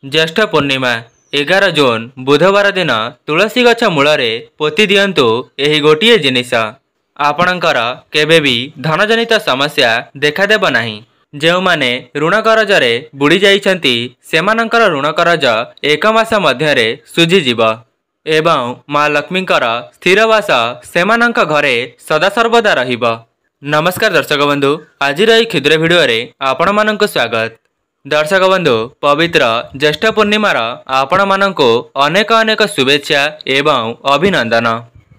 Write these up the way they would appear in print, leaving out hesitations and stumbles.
ज्येष्ठ पूर्णिमा 11 जून बुधवार दिन तुलसी गछ मूलरे पोति दियंतु एही गोटिए जिनिस आपणकर केबे भी धनजनित समस्या देखादेब नाही। जो माने ऋण करजरे बुड़ी जाइछंती सेमानंकर ऋण करज 1 मास मध्यरे सुझीजिव एवं माँ लक्ष्मींकर स्थिरवास सेमानंक घरे सदासर्वदा रहिब। नमस्कार दर्शक बंधु, आज क्षुद्र भिडियो रे आपण मानक स्वागत। दर्शक बंधु, पवित्र ज्येष्ठ पूर्णिमार आपण मानक अनेक अनेक शुभेच्छा एवं अभिनंदन।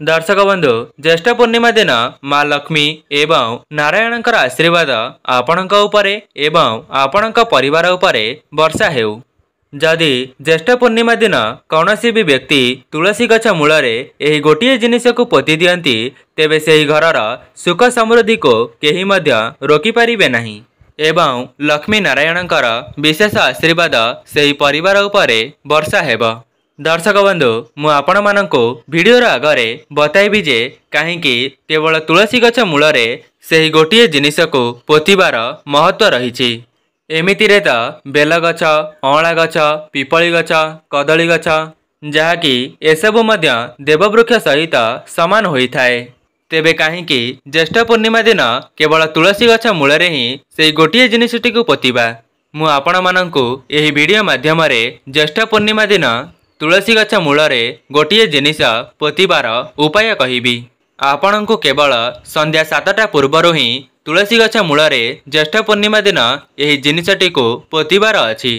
दर्शक बंधु, ज्येष्ठ पूर्णिमा दिन माँ लक्ष्मी एवं नारायणकर आशीर्वाद आपणक उपरे एवं आपणक परिवार उपरे वर्षा हेउ। जदि ज्येष्ठ पूर्णिमा दिन कौनसी भी व्यक्ति तुलसी गछ मूलरे एही गोटिए जिनिस को पोति दियंती तेबे सेही घरर सुख समृद्धि को केही मध्य रोकी पारिबे नाही एवं लक्ष्मी नारायणकर विशेष आशीर्वाद सेही परिवार उपरे वर्षा हेब। दर्शक बंधु, मु आपण मानंको वीडियोर आगरे बताइबी जे काहींकि केवल तुलसी गछ मूलरे सेही गोटिए जिनिस को पोतिबार महत्व रहिछि। एमितिरे त बेल गछ, अँला गछ, पिपली गछ, कदली गछ जहाँकि एसबु मध्य देववृक्ष सहित समान होइथाए, तेबे काहींकि ज्येष्ठ पूर्णिमा दिन केवल तुलसी गछ मूलरे ही सेही गोटिए जिनिसटी को पोतिबा। मु आपण मानंकु एही वीडियो माध्यम रे ज्येष्ठ पूर्णिमा दिन तुलसी गछ मूलरे गोटिए जिनिस पोतिबार उपाय कहिबी। आपणंकु केवल संध्या 7टा पूर्वरु ही तुलसी गछ मूलरे ज्येष्ठ पूर्णिमा दिन एही जिनिसटी को पोतिबार अछि।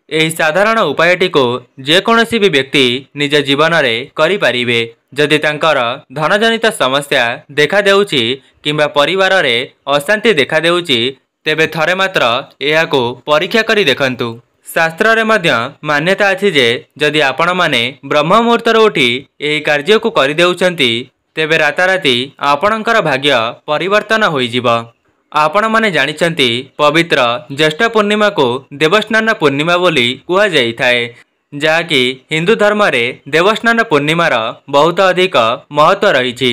एही साधारण उपायटी को जेकोसी भी व्यक्ति निज जीवन रे करि पारिबे। जदि तांकर धनजनित समस्या देखा देउछि किंबा परिवार रे अशांति देखा देउछि तेबे थरे मात्र एहाको परीक्षा करि देखंतु। शास्त्र रे मध्य मान्यता अछि जे जदि आपण माने ब्रह्म मुहूर्त उठी एही कार्य को करि देउछंती तेबे राताराती आपणकर भाग्य परिवर्तन होइजिब। आपण माने जानिछंती पवित्र ज्येष्ठ पूर्णिमा को देवस्नान पूर्णिमा बोली कुहा जाइथाए, जहाँकि हिंदू धर्म रे देवस्नान पूर्णिमार बहुत अधिक महत्व रहिछि।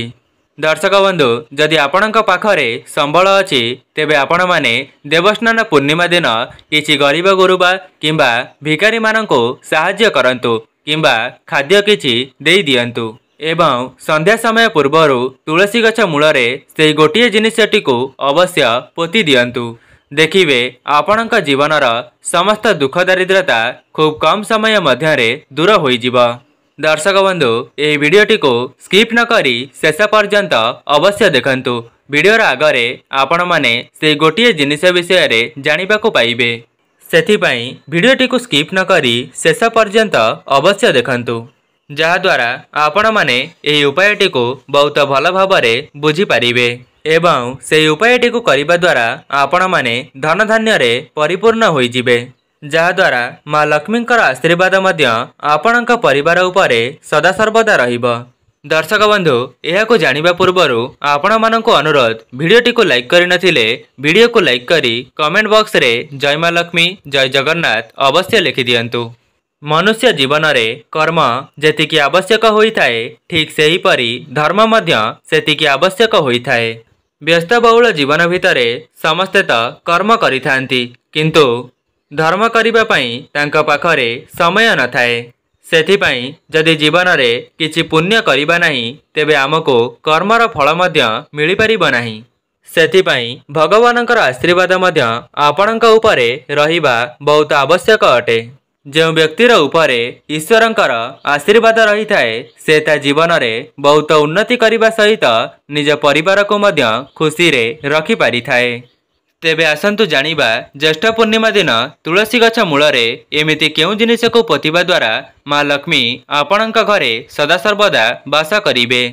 दर्शक बंधु, जदि आपणक पाखरे संबल अछि तेबे आपण माने देवस्नान पूर्णिमा दिन किछि गरीब गुरुबा किंबा भिखारी माननको साहाय्य करंतु किंबा खाद्य किछि देई दियंतु एवं संध्या समय पूर्वरु तुलसी गछ मूलरे सेही गोटिए जिनिसटी को अवश्य पोति दियंतु। देखिबे आपणक जीवनर समस्त दुख दारिद्रता खूब कम समय मध्यरे दूर होइजिब। दर्शक बंधु, एही वीडियोटी को स्किप न करी शेष पर्यंत अवश्य देखंतु। वीडियोर आगरे आपण माने सेही गोटिए जिनिस विषय रे जानिबाकू पाइबे, सेथिपई वीडियोटी को स्किप न करी शेष पर्यंत अवश्य देखंतु, जहाद्वारा आपण माने एही उपायटी को बहुत भल भावरे बुझी पारिबे एवं सेही उपायटी को करिबा द्वारा आपण माने धन धान्य रे परिपूर्ण होइजिबे, जहाद्वारा माँ लक्ष्मींकर आशीर्वाद मध्य आपणक परिवार उपरे सदासर्वदा रहिब। दर्शक बंधु, एहाको जानिबा पूर्वरु आपण माननको अनुरोध, वीडियोटी को लाइक करि नथिले वीडियो को लाइक करी कमेंट बॉक्स रे जय माँ लक्ष्मी जय जगन्नाथ अवश्य लिखि दियंतु। मनुष्य जीवन रे कर्म जेतिकी आवश्यक होइथाए ठीक सेही परी धर्म मध्य सेतिकी आवश्यक होइथाए। व्यस्तबहुल जीवन भितरे समस्ते त कर्म करिथांती किंतु धर्म करिबा पई तांका पाखरे समय नथाए। सेथिपई जदि जीवन रे किछि पुण्य करिबा नाही तेबे आमको कर्मर फल मध्य मिलि परिबो नाही। सेथिपई भगवानकर आशीर्वाद मध्य आपणक उपरे रहिबा बहुत आवश्यक अटे। जो व्यक्तिर उपरे ईश्वरंकर आशीर्वाद रही थाए से ता जीवन रे बहुत उन्नति करिबा सहित निज परिवार को मध्य खुशी रे रखि पारि थाए। तेबे आसंतु जानिबा ज्येष्ठ पूर्णिमा दिन तुलसी गछ मूलरे एमिति केउ जिनिस को पोतिबा द्वारा माँ लक्ष्मी आपणक घरे सदासर्वदा वास करिबे।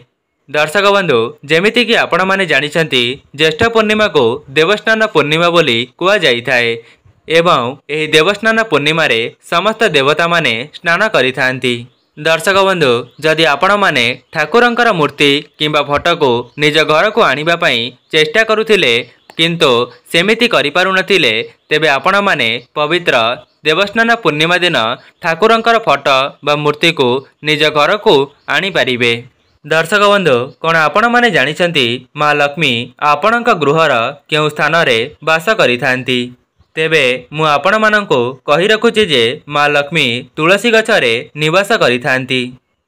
दर्शक बंधु, जेमिति कि आपण माने जानिछंती ज्येष्ठ पूर्णिमा को देवस्नान पूर्णिमा बोली कुहा जाइथाए एवं एही देवस्नान पूर्णिमा रे समस्त देवता माने स्नान करिथांती। दर्शक बंधु, जदि आपण माने ठाकुरंकर मूर्ति किंबा फोटो को निज घर को आनिबा पई चेष्टा करुथिले किंतु सेमिति करि पारु नथिले तेबे आपण माने पवित्र देवस्नान पूर्णिमा दिन ठाकुरंकर फोटो बा मूर्ति को निज घर को आनी पारिबे। दर्शक बंधु, कोन आपण माने जानिछंती माँ लक्ष्मी आपणक गृहर केउ स्थान रे वास करिथांती? तेबे मु आपण मानंको कहि रखुछि जे माँ लक्ष्मी तुलसी गछरे निवास करिथांती।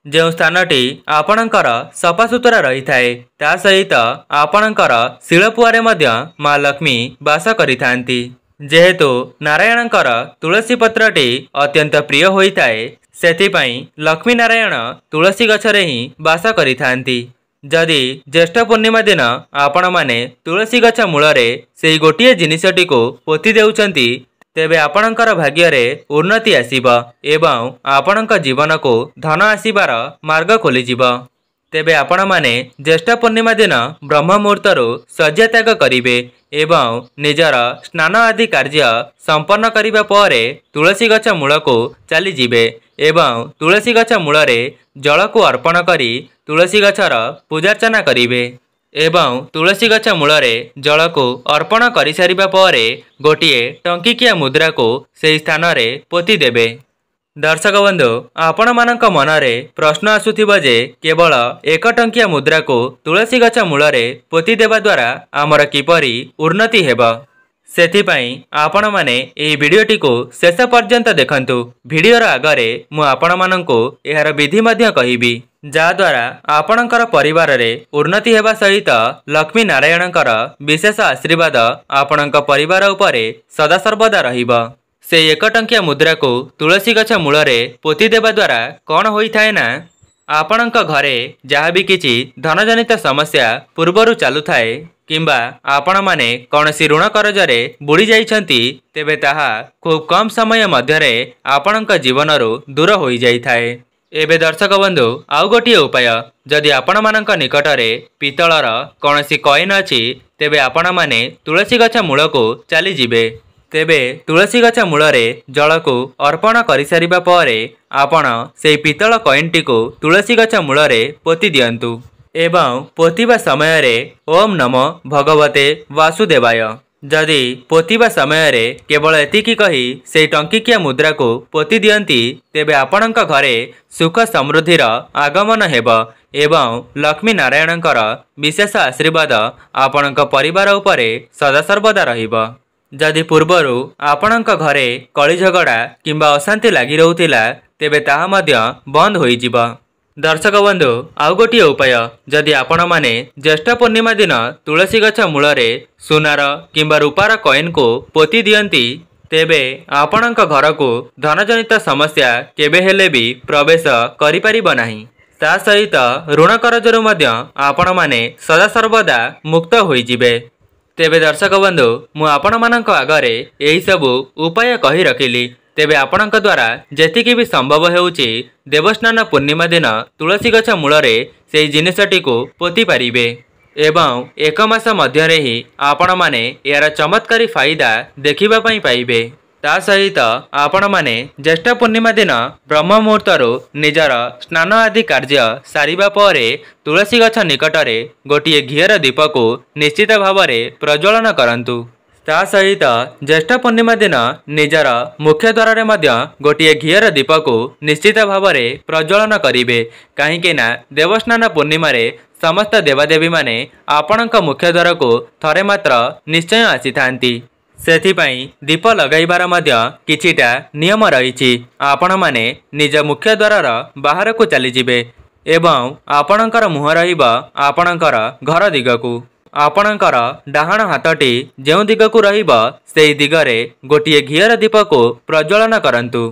जो स्थानटी आपणकर सफासुतरा रही थाए ता सहित आपणकर शिलपुआरे मध्य माँ लक्ष्मी वास करिथांती। जेहेतु नारायणकर तुलसी पत्रटी अत्यंत प्रिय होइथाए सेथिपाई लक्ष्मी नारायण तुलसी गछरे ही वास करिथांती। जदि ज्येष्ठ पूर्णिमा दिन आपण माने तुलसी गछ मूलरे सेही गोटिए जिनिसटी को पोती देउचंती तेबे आपणकर भाग्य उन्नति आसीब एवं आपणक जीवन को धन आसीबार मार्ग खोलीजिब। तेबे आपण माने ज्येष्ठ पूर्णिमा दिन ब्रह्म मुहूर्तरु शय्या त्याग करिवे एवं निजर स्नान आदि कार्य संपन्न करिबा परे तुलसी गछ मूल को चली जिवे एवं तुलसी गछ मूलरे जल को अर्पण करी तुलसी गछर पूजार्चना करिवे एवं तुलसी गछ मूलरे जल को अर्पण करि सारिबा परे गोटिए टंकिकिया मुद्रा को सेही स्थान रे पोती देबे। दर्शक बंधु आपण मानक मनरे प्रश्न आसुथिबा जे केवल एक टंकिया मुद्रा को तुलसी गछ मूलरे पोती देबा द्वारा आमर किपरि उन्नति हेबा। सेथिपाई आपण माने एही वीडियोटी को शेष पर्यंत देखंतु। वीडियोर आगरे मु आपण मानंको एहार विधि मध्य कहिबी जा द्वारा आपणकर परिवार रे उन्नति हेबा सहित लक्ष्मी नारायणकर विशेष आशीर्वाद आपणक परिवार उपरे सदा सर्वदा रहिबा। से एक टंकिया मुद्रा को तुलसी गछ मूलरे पोती देबा द्वारा कौन होई थाए ना आपणक घरे जहाँ भी किछि धनजनित समस्या पूर्वरु चालू थाए किंबा आपण माने कौनसी ऋण करजरे बुड़ी जाइछंती तेबे ताहा खूब कम समय मध्यरे आपणक जीवनरु दूर होई जाई थाए। एबे दर्शक बंधु आउ गोटिए उपाय जदि आपण मानक निकटरे पितलर कौनसी कॉइन अछि तेबे आपण माने तुलसी गछ मूल को चली जिवे तेबे तुलसी गछ मूलरे जल को अर्पण करि सारिबा परे आपण सेही पितल कॉइनटी को तुलसी गछ मूलरे पोती दियंतु एवं पोतीबा समय रे ओम नमो भगवते वासुदेवाय जदि पोतीबा समय रे केवल एतिकी कही से टंकिकिया मुद्रा को पोती दियंती तेबे आपणक घरे सुख समृद्धिर आगमन हेब एवं लक्ष्मी नारायणकर विशेष आशीर्वाद आपणक परिवार उपरे सदा सर्वदा रहिब। जदि पूर्वरु आपणक घरे कଳି झगड़ा किंबा अशांति लागि रहुतिला तेबे ताहा मध्य बंद होई जिबा। दर्शक बंधु आउ गोटिए उपाय जदि आपण माने ज्येष्ठ पूर्णिमा दिन तुलसी गछ मूलरे सुनार किंबा रूपार कॉइन को पोती दियंती तेबे आपणक घर को धनजनित समस्या केबे हेले भी प्रवेश करि परिबो नाही। ता सहित ऋण करजरु मध्य आपण माने सदा सर्वदा मुक्त होई जिवे। तेबे दर्शक बंधु मु आपण मानक आगरे एही सबु उपाय कहि रखिली तेबे आपणक द्वारा जेतिकी भी संभव हेउची देवस्नान पूर्णिमा दिन तुलसी गछ मूलरे सेही जिनिसटी को पोती पारिबे एवं एक मास मध्यरे ही आपण माने यार चमत्कारी फायदा देखिबा पई पाइबे। ता सहित आपण माने ज्येष्ठ पूर्णिमा दिन ब्रह्म मुहूर्तरु निजर स्नान आदि कार्य सारिबा परे तुलसी गछ निकटरे गोटिए घियर दीप को निश्चित भावरे प्रज्वलन करंतु। ता सहित ज्येष्ठ पूर्णिमा दिन निजर मुख्य द्वार मध्य गोटिए घियर दीप को निश्चित भावरे प्रज्वलन करिवे काहेकि ना देवस्नान पूर्णिमा रे समस्त देवादेवी माने आपणक मुख्य द्वार को थरे मात्र निश्चय आसीथांती। सेथिपाई दीप लगाइबार मध्य किछिटा नियम रहिछि। आपण माने निज मुख्य द्वार बाहर को चली जिवे एवं आपणकर मुह रहिबा आपणकर घर दिगकू आपणकर डाहाण हाथटी जो दिगकू रहिबा सेही दिगरे गोटिए घियर दीप को प्रज्वलन करंतु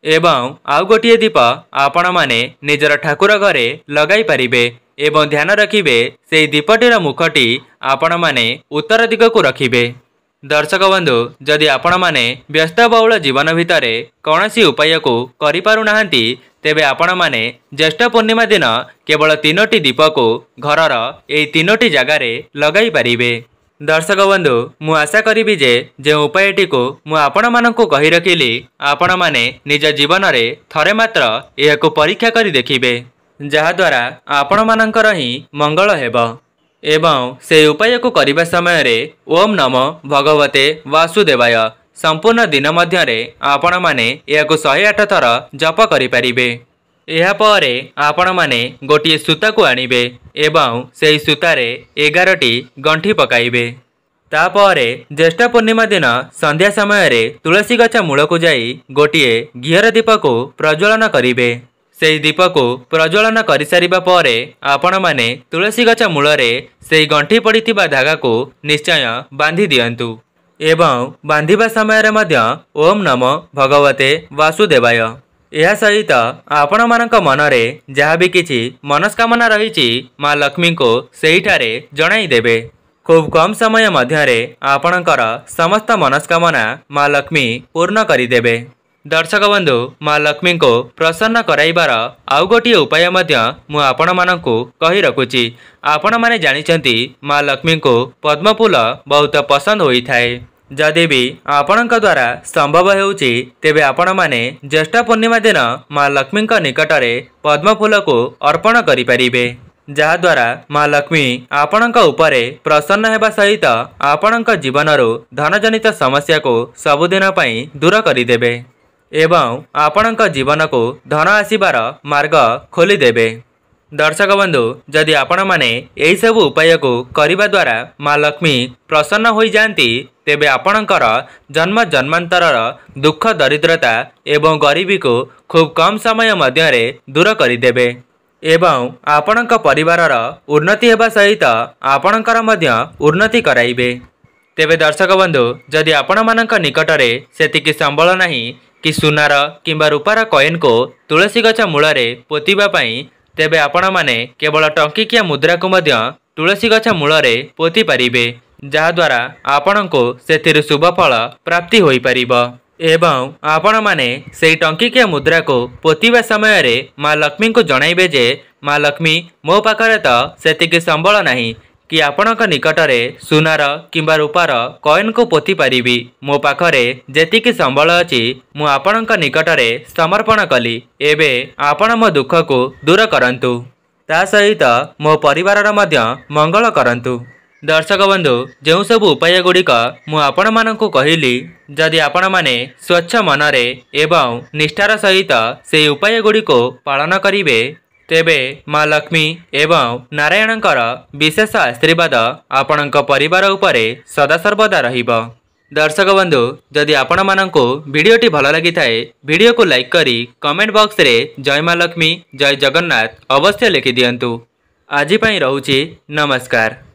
एवं आउ गोटिए दीप आपण माने निजर ठाकुर घरे लगाई पारिबे एवं ध्यान रखिबे सेही दीपटीर मुखटी आपण माने उत्तर दिगकू रखिबे। दर्शक बंधु जदि आपण माने व्यस्तबहुल जीवन भितरे कौनसी उपाय को करि पारु नाहंती तेबे आपण माने ज्येष्ठ पूर्णिमा दिन केवल 3टी दीप को घरर एई 3टी जगारे लगाई पारिबे। दर्शक बंधु मु आशा करिबी जे उपायटी को मु आपण मानकु कहि रखिली आपण माने निज जीवन रे थरे मात्र एहाको परीक्षा करि देखिबे जहा द्वारा आपण मानकर ही मंगल हेबो एवं से उपाय को करने समय रे ओम नमो भगवते वासुदेवाय संपूर्ण दिन मध्य आपण माने यह 108 थर जप करिपारिबे। एहा परे आपण माने गोटिए सूता को आनिबे एवं सेही सूतारे 11टी गंठी पकाइबे। तापर ज्येष्ठ पूर्णिमा दिन संध्या समय तुलसी गछ मूल को जाई गोटे घीर दीप को प्रज्वलन करेंगे। से दीप को प्रज्वलन कर सारिबा परे आपण माने तुलसी गछ मूल से गंठी पड़ी धागा को निश्चय बांधी दियंतु एवं बांधिबा समय मध्य ओम नमो भगवते वासुदेवाय यह सहित आपण मानक मनरे जहाँ भी किछि मनस्कामना रही माँ लक्ष्मी को सेहिठारे जणाई देबे। खूब कम समय मध्य आपणकर समस्त मनस्कामना माँ लक्ष्मी पूर्ण करिदेबे। दर्शक बंधु माँ लक्ष्मी को प्रसन्न कराइबार आउ गोटे उपाय मध्य मु आपण मानकु कहि रखुछि। आपण माने जानिछंती माँ लक्ष्मी को पद्म फूल बहुत पसंद होई थाए। जदि भी आपणक द्वारा संभव हेउछि तेबे आपण माने ज्येष्ठ पूर्णिमा दिन माँ लक्ष्मी निकटरे पद्म फूल को अर्पण करि परिबे, जहा द्वारा माँ लक्ष्मी आपणक उपरे प्रसन्न हेबा सहित आपणक जीवनरु धनजनित समस्या को सबुदिन पई दूर करिदेबे एवं आपणक जीवन को धन आसीबार मार्ग खोली देबे। दर्शक बंधु जदि आपण माने एही सब उपाय को करिबा द्वारा माँ लक्ष्मी प्रसन्न होई जांती तेबे आपणकर जन्म जन्मांतरर दुख दरिद्रता एवं गरीबी को खूब कम समय मध्यरे दूर करिदेबे एवं आपणक परिवारर उन्नति हेबा सहित आपणकर मध्य उन्नति कराइबे। तेबे दर्शक बंधु जदि आपण मानक निकटरे सेतिकी संबल नाही कि सुनार किंबा रूपार कॉइन को तुलसी गछ मूलरे पोतिबा पई तेबे आपण माने केवल टंकिकिया मुद्रा को मध्य तुलसी गछ मूलरे पोति पारिबे, जहा द्वारा आपणको सेथिरु शुभ फल प्राप्ति होई परिबो एवं आपण माने सेही टंकिकिया मुद्रा को पोतिबा समय रे माँ लक्ष्मी को जणाइबे जे माँ लक्ष्मी मो पाखरे तो सेतिकी संबल नाही कि आपणक निकटरे सुनार किंबा रूपार कॉइन को पोति पारिबी। मो पाखरे जेतिकी संबल अछि मु आपणक निकटरे समर्पण कली। एबे आपण मो दुख को दूर करंतु, ता सहित मो परिवारर मध्य मंगल करंतु। दर्शक बंधु जो सब उपाय गुड़िक मु आपण मानकु कहिली जदि आपण माने स्वच्छ मनरे एवं निष्ठार सहित से उपाय गुड़िको पालन करिवे तेबे माँ लक्ष्मी एवं नारायणकर विशेष आशीर्वाद आपणक परिवार उपरे सदासर्वदा रहिबो। दर्शक बंधु जदि आपण मानकु वीडियोटी भल लगी थाए वीडियो को लाइक करी कमेंट बॉक्स रे जय माँ लक्ष्मी जय जगन्नाथ अवश्य लिखि दियंतु। आज पई रहूची नमस्कार।